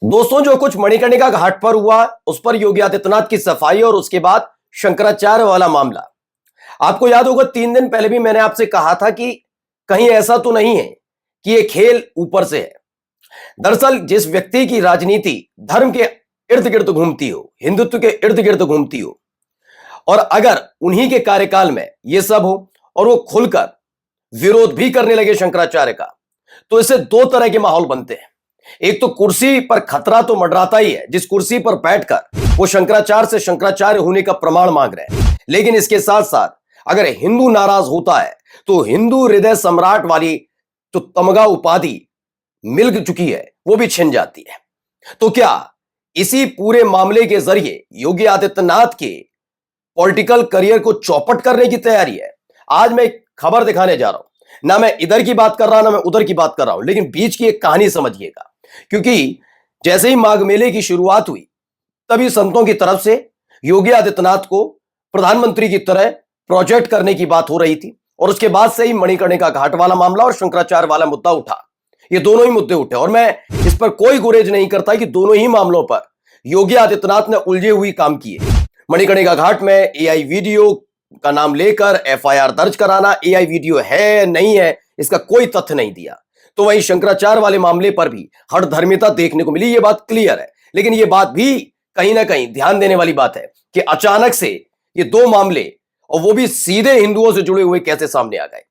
दोस्तों, जो कुछ मणिकर्णिका घाट पर हुआ उस पर योगी आदित्यनाथ की सफाई और उसके बाद शंकराचार्य वाला मामला। आपको याद होगा 3 दिन पहले भी मैंने आपसे कहा था कि कहीं ऐसा तो नहीं है कि ये खेल ऊपर से है। दरअसल जिस व्यक्ति की राजनीति धर्म के इर्द गिर्द घूमती हो, हिंदुत्व के इर्द गिर्द घूमती हो, और अगर उन्हीं के कार्यकाल में ये सब हो और वो खुलकर विरोध भी करने लगे शंकराचार्य का, तो इससे दो तरह के माहौल बनते हैं। एक तो कुर्सी पर खतरा तो मंडराता ही है, जिस कुर्सी पर बैठकर वो शंकराचार्य से शंकराचार्य होने का प्रमाण मांग रहे हैं, लेकिन इसके साथ साथ अगर हिंदू नाराज होता है तो हिंदू हृदय सम्राट वाली जो तमगा उपाधि मिल चुकी है वो भी छिन जाती है। तो क्या इसी पूरे मामले के जरिए योगी आदित्यनाथ के पॉलिटिकल करियर को चौपट करने की तैयारी है? आज मैं एक खबर दिखाने जा रहा हूं, ना मैं इधर की बात कर रहा ना मैं उधर की बात कर रहा हूं, लेकिन बीच की एक कहानी समझिएगा। क्योंकि जैसे ही माघ मेले की शुरुआत हुई तभी संतों की तरफ से योगी आदित्यनाथ को प्रधानमंत्री की तरह प्रोजेक्ट करने की बात हो रही थी, और उसके बाद से ही मणिकर्णिका घाट वाला मामला और शंकराचार्य वाला मुद्दा उठा। ये दोनों ही मुद्दे उठे और मैं इस पर कोई गुरेज नहीं करता कि दोनों ही मामलों पर योगी आदित्यनाथ ने उलझे हुए काम किए। मणिकर्णिका घाट में एआई वीडियो का नाम लेकर एफआईआर दर्ज कराना, एआई वीडियो है नहीं है इसका कोई तथ्य नहीं दिया। तो वहीं शंकराचार्य वाले मामले पर भी हठधर्मिता देखने को मिली, ये बात क्लियर है। लेकिन ये बात भी कहीं ना कहीं ध्यान देने वाली बात है कि अचानक से ये दो मामले, और वो भी सीधे हिंदुओं से जुड़े हुए, कैसे सामने आ गए।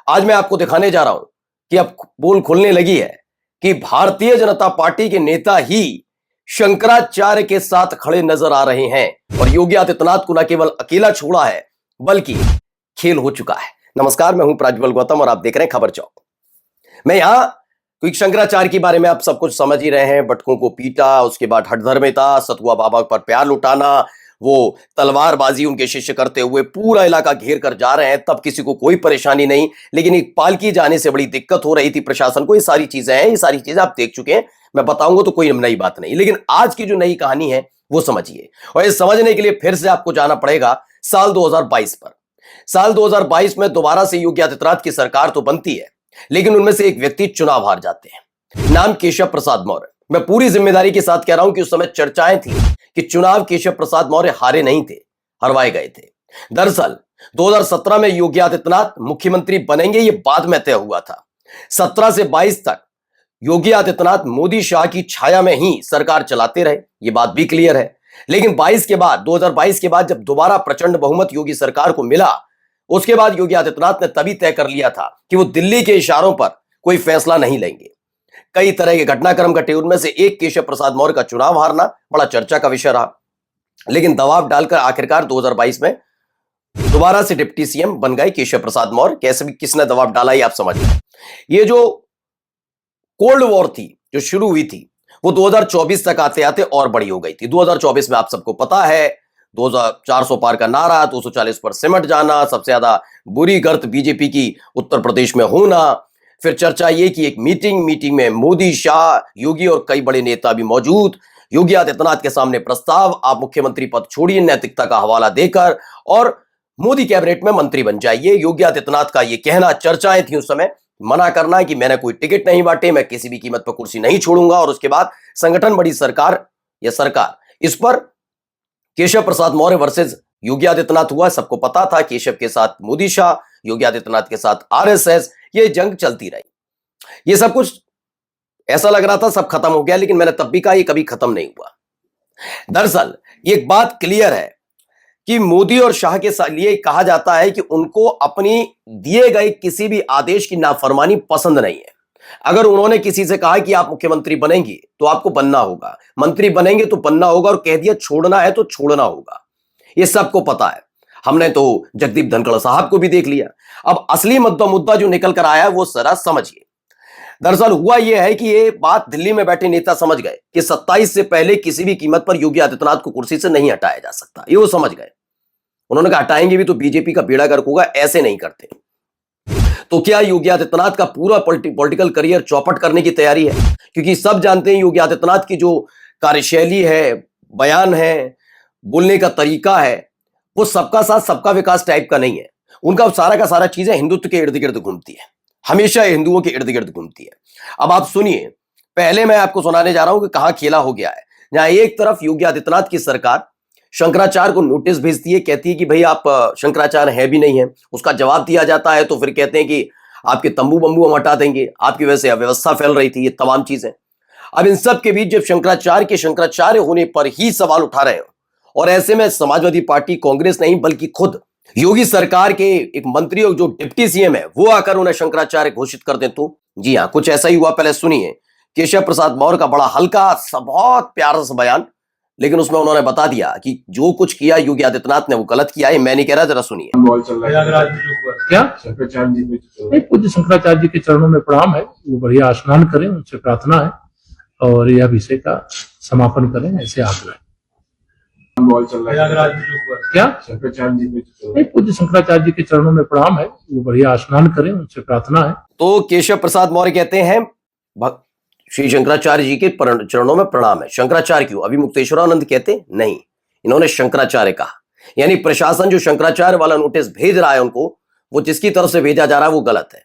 आज मैं आपको दिखाने जा रहा हूं कि अब बोल खुलने लगी है कि भारतीय जनता पार्टी के नेता ही शंकराचार्य के साथ खड़े नजर आ रहे हैं, और योगी आदित्यनाथ को न केवल अकेला छोड़ा है बल्कि खेल हो चुका है। नमस्कार, मैं हूं प्रज्वल गौतम और आप देख रहे हैं खबर चौक। मैं यहां क्योंकि शंकराचार्य के बारे में आप सब कुछ समझ ही रहे हैं, बटकों को पीटा, उसके बाद हठधर्मिता, सतुआ बाबा पर प्यार लुटाना, वो तलवारबाजी उनके शिष्य करते हुए पूरा इलाका घेर कर जा रहे हैं, तब किसी को कोई परेशानी नहीं, लेकिन एक पालकी जाने से बड़ी दिक्कत हो रही थी प्रशासन को। ये सारी चीजें हैं, ये सारी चीजें आप देख चुके हैं, मैं बताऊंगा तो कोई नई बात नहीं। लेकिन आज की जो नई कहानी है वो समझिए, और ये समझने के लिए फिर से आपको जाना पड़ेगा साल 2022 पर। साल 2022 में दोबारा से योगी आदित्यनाथ की सरकार तो बनती है, लेकिन उनमें से एक व्यक्ति चुनाव हार जाते हैं, नाम केशव प्रसाद मौर्य। मैं पूरी जिम्मेदारी के साथ कह रहा हूं कि उस समय चर्चाएं थी कि चुनाव केशव प्रसाद मौर्य हारे नहीं थे, हरवाए गए थे। दरअसल 2017 में योगी आदित्यनाथ मुख्यमंत्री बनेंगे, यह बाद में तय हुआ था। 17 से 22 तक योगी आदित्यनाथ मोदी शाह की छाया में ही सरकार चलाते रहे, यह बात भी क्लियर है। लेकिन 2022 के बाद जब दोबारा प्रचंड बहुमत योगी सरकार को मिला, उसके बाद योगी आदित्यनाथ ने तभी तय कर लिया था कि वो दिल्ली के इशारों पर कोई फैसला नहीं लेंगे। कई तरह के घटनाक्रम घटे, उनमें से एक केशव प्रसाद मौर्य का चुनाव हारना बड़ा चर्चा का विषय रहा। लेकिन दबाव डालकर आखिरकार 2022 में दोबारा से डिप्टी सीएम बन गए केशव प्रसाद मौर्य। कैसे भी किसने दबाव डाला ये आप समझ रहे हैं। ये जो कोल्ड वॉर थी जो शुरू हुई थी वो 2024 तक आते आते और बड़ी हो गई थी। 2024 में आप सबको पता है 2400 पार का नारा, 240 पर सिमट जाना, सबसे ज्यादा बुरी गर्त बीजेपी की उत्तर प्रदेश में होना। फिर चर्चा ये कि एक मीटिंग में मोदी, शाह, योगी और कई बड़े नेता भी मौजूद। योगी आदित्यनाथ के सामने प्रस्ताव, आप मुख्यमंत्री पद छोड़िए नैतिकता का हवाला देकर और मोदी कैबिनेट में मंत्री बन जाइए। योगी आदित्यनाथ का यह कहना, चर्चाएं थी उस समय, मना करना है कि मैंने कोई टिकट नहीं बांटे, मैं किसी भी कीमत पर कुर्सी नहीं छोड़ूंगा। और उसके बाद संगठन बड़ी सरकार या सरकार, इस पर केशव प्रसाद मौर्य वर्सेस योगी आदित्यनाथ हुआ। सबको पता था केशव के साथ मोदी, शाह, योगी आदित्यनाथ के साथ आरएसएस, ये जंग चलती रही। ये सब कुछ ऐसा लग रहा था सब खत्म हो गया, लेकिन मैंने तब भी कहा ये कभी खत्म नहीं हुआ। दरअसल एक बात क्लियर है कि मोदी और शाह के लिए कहा जाता है कि उनको अपनी दिए गए किसी भी आदेश की नाफरमानी पसंद नहीं है। अगर उन्होंने किसी से कहा कि आप मुख्यमंत्री बनेंगे तो आपको बनना होगा, मंत्री बनेंगे तो बनना होगा, और कह दिया छोड़ना है तो छोड़ना होगा। ये सबको पता है। हमने तो जगदीप धनखड़ साहब को भी देख लिया। अब असली मुद्दा जो निकल कर आया है वो जरा समझिए। दरअसल हुआ यह है कि ये बात दिल्ली में बैठे नेता समझ गए कि 27 से पहले किसी भी कीमत पर योगी आदित्यनाथ को कुर्सी से नहीं हटाया जा सकता। ये वो समझ गए। उन्होंने कहा हटाएंगे भी तो बीजेपी का बेड़ा गर्क होगा, ऐसे नहीं करते। तो क्या योगी आदित्यनाथ का पूरा पॉलिटिकल करियर चौपट करने की तैयारी है? क्योंकि सब जानते हैं योगी आदित्यनाथ की जो कार्यशैली है, बयान है, बोलने का तरीका है, वो सबका साथ सबका विकास टाइप का नहीं है। उनका सारा का सारा चीजें हिंदुत्व के इर्द गिर्द घूमती है, हमेशा हिंदुओं के इर्द गिर्द घूमती है। अब आप सुनिए, पहले मैं आपको सुनाने जा रहा हूं कि कहां खेला हो गया है। जहां एक तरफ योगी आदित्यनाथ की सरकार शंकराचार्य को नोटिस भेजती है, कहती है कि भाई आप शंकराचार्य है भी नहीं है। उसका जवाब दिया जाता है तो फिर कहते हैं कि आपके तंबू बंबू हम हटा देंगे, आपकी वजह से अव्यवस्था फैल रही थी, ये तमाम चीजें। अब इन सब के बीच जब शंकराचार्य के शंकराचार्य होने पर ही सवाल उठा रहे हो, और ऐसे में समाजवादी पार्टी, कांग्रेस नहीं बल्कि खुद योगी सरकार के एक मंत्री और जो डिप्टी सीएम है वो आकर उन्हें शंकराचार्य घोषित कर दें तो जी हां, कुछ ऐसा ही हुआ। पहले सुनिए केशव प्रसाद मौर्य का बड़ा हल्का सा बहुत प्यारा सा बयान, लेकिन उसमें उन्होंने बता दिया कि जो कुछ किया योगी आदित्यनाथ ने वो गलत किया है। मैं नहीं कह रहा, जरा सुनिए। क्या शंकराचार्य जी नहीं, पूज्य शंकराचार्य जी के चरणों में प्रणाम है, वो बढ़िया स्नान करें, उनसे प्रार्थना है और यह विषय का समापन करें, ऐसे आग्रह। क्या शंकराचार्य जी नहीं, पूज्य शंकराचार्य जी के चरणों में प्रणाम है, वो बढ़िया स्नान करें, उनसे प्रार्थना है। तो केशव प्रसाद मौर्य कहते हैं श्री शंकराचार्य जी के चरणों में प्रणाम है। शंकराचार्य क्यों? अभी मुक्तेश्वरानंद कहते नहीं, इन्होंने शंकराचार्य कहा। यानी प्रशासन जो शंकराचार्य वाला नोटिस भेज रहा है उनको, वो जिसकी तरफ से भेजा जा रहा है वो गलत है।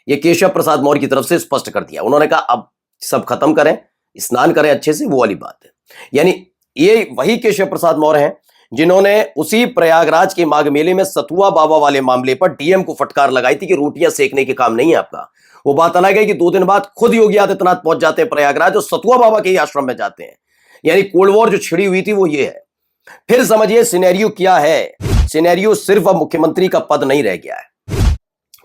ये केशव प्रसाद मौर्य की तरफ से स्पष्ट कर दिया। उन्होंने कहा अब सब खत्म करें, स्नान करें अच्छे से, वो वाली बात है। यानी ये वही केशव प्रसाद मौर्य हैं जिन्होंने उसी प्रयागराज के माघ मेले में सतुआ बाबा वाले मामले पर डीएम को फटकार लगाई थी कि रोटियां सेकने के काम नहीं है आपका। वो बात अलग है कि 2 दिन बाद खुद योगी आदित्यनाथ पहुंच जाते हैं प्रयागराज और सतुआ बाबा के ही आश्रम में जाते हैं। यानी कोल्ड वॉर जो छिड़ी हुई थी वो ये है। फिर समझिए सिनेरियो क्या है। सिनेरियो सिर्फ अब मुख्यमंत्री का पद नहीं रह गया है,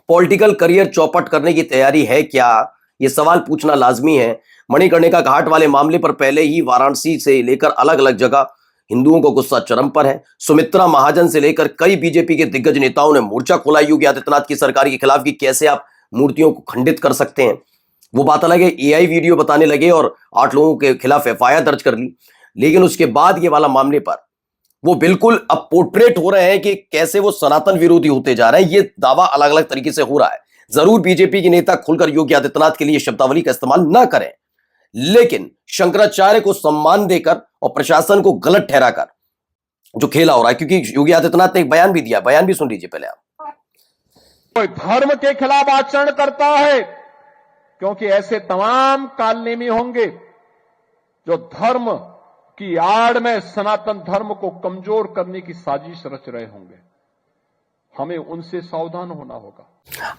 पॉलिटिकल करियर चौपट करने की तैयारी है क्या, ये सवाल पूछना लाजमी है। मणिकर्णिका घाट वाले मामले पर पहले ही वाराणसी से लेकर अलग अलग जगह हिंदुओं को गुस्सा चरम पर है। सुमित्रा महाजन से लेकर कई बीजेपी के दिग्गज नेताओं ने मोर्चा खोला योगी आदित्यनाथ की सरकार के खिलाफ कि कैसे आप मूर्तियों को खंडित कर सकते हैं। वो बात अलग है, एआई वीडियो बताने लगे और 8 लोगों के खिलाफ एफआईआर दर्ज कर ली। लेकिन उसके बाद ये वाला मामले पर वो बिल्कुल अब पोर्ट्रेट हो रहे हैं कि कैसे वो सनातन विरोधी होते जा रहे हैं। ये दावा अलग अलग तरीके से हो रहा है। जरूर बीजेपी के नेता खुलकर योगी आदित्यनाथ के लिए शब्दावली का इस्तेमाल ना करें, लेकिन शंकराचार्य को सम्मान देकर और प्रशासन को गलत ठहराकर जो खेला हो रहा है, क्योंकि योगी आदित्यनाथ ने एक बयान भी दिया, बयान भी सुन लीजिए पहले आप। कोई धर्म के खिलाफ आचरण करता है, क्योंकि ऐसे तमाम कालनेमी होंगे जो धर्म की आड़ में सनातन धर्म को कमजोर करने की साजिश रच रहे होंगे। हमें उनसे सावधान होना होगा।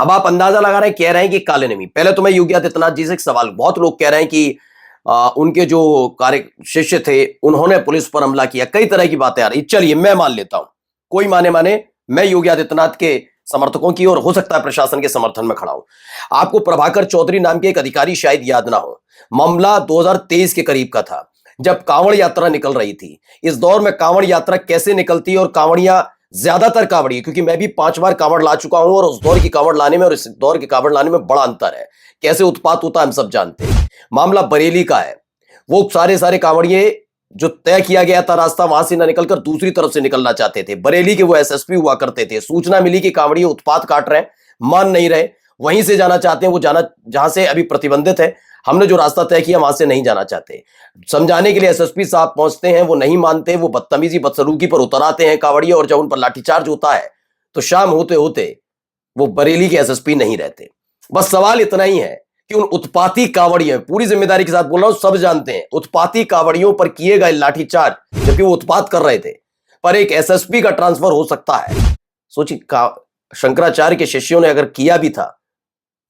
अब आप अंदाजा लगा रहे हैं, कह रहे हैं कि काले नमी। पहले तो मैं योगी आदित्यनाथ जी से एक सवाल, बहुत लोग कह रहे हैं कि उनके जो कार्य शिष्य थे उन्होंने पुलिस पर हमला किया, कई तरह की बातें आ रही। चलिए मैं मान लेता हूं, कोई माने मैं योगी आदित्यनाथ के समर्थकों की और हो सकता है प्रशासन के समर्थन में खड़ा हूं। आपको प्रभाकर चौधरी नाम के एक अधिकारी शायद याद ना हो, मामला 2023 के करीब का था जब कांवड़ यात्रा निकल रही थी। इस दौर में कांवड़ यात्रा कैसे निकलती है और कांवड़ियां ज्यादातर कांवड़ी, क्योंकि मैं भी 5 बार कांवड़ ला चुका हूं और उस दौर की कांवड़ लाने में और इस दौर की कांवड़ लाने में बड़ा अंतर है। कैसे उत्पात होता है हम सब जानते हैं। मामला बरेली का है। वो सारे कांवड़िए जो तय किया गया था रास्ता, वहां से ना निकलकर दूसरी तरफ से निकलना चाहते थे। बरेली के वो एसएसपी हुआ करते थे। सूचना मिली कि कांवड़िए उत्पात काट रहे हैं, मान नहीं रहे, वहीं से जाना चाहते हैं, वो जाना जहां से अभी प्रतिबंधित है। हमने जो रास्ता तय किया वहां से नहीं जाना चाहते। समझाने के लिए एसएसपी साहब पहुंचते हैं, वो नहीं मानते, वो बदतमीजी बदसलूकी पर उतर आते हैं कांवड़िए, और जब उन पर लाठीचार्ज होता है तो शाम होते होते वो बरेली के एसएसपी नहीं रहते। बस सवाल इतना ही है कि उन उत्पाती कांवड़ियों, पूरी जिम्मेदारी के साथ बोल रहा हूं, सब जानते हैं, उत्पाती कांवड़ियों पर किए गए लाठीचार्ज जबकि वो उत्पात कर रहे थे, पर एक एसएसपी का ट्रांसफर हो सकता है। सोचिए, शंकराचार्य के शिष्यों ने अगर किया भी था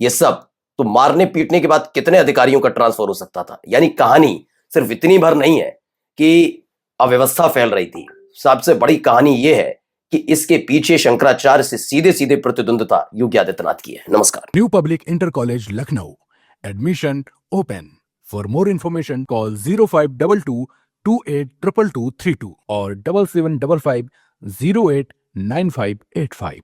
ये सब, तो मारने पीटने के बाद कितने अधिकारियों का ट्रांसफर हो सकता था। यानी कहानी सिर्फ इतनी भर नहीं है कि अव्यवस्था फैल रही थी, सबसे बड़ी कहानी यह है कि इसके पीछे शंकराचार्य से सीधे सीधे प्रतिद्वंदता योगी आदित्यनाथ की है। नमस्कार। New public inter college Lucknow, admission open. For more information call 0522 282232 और 7755 089585।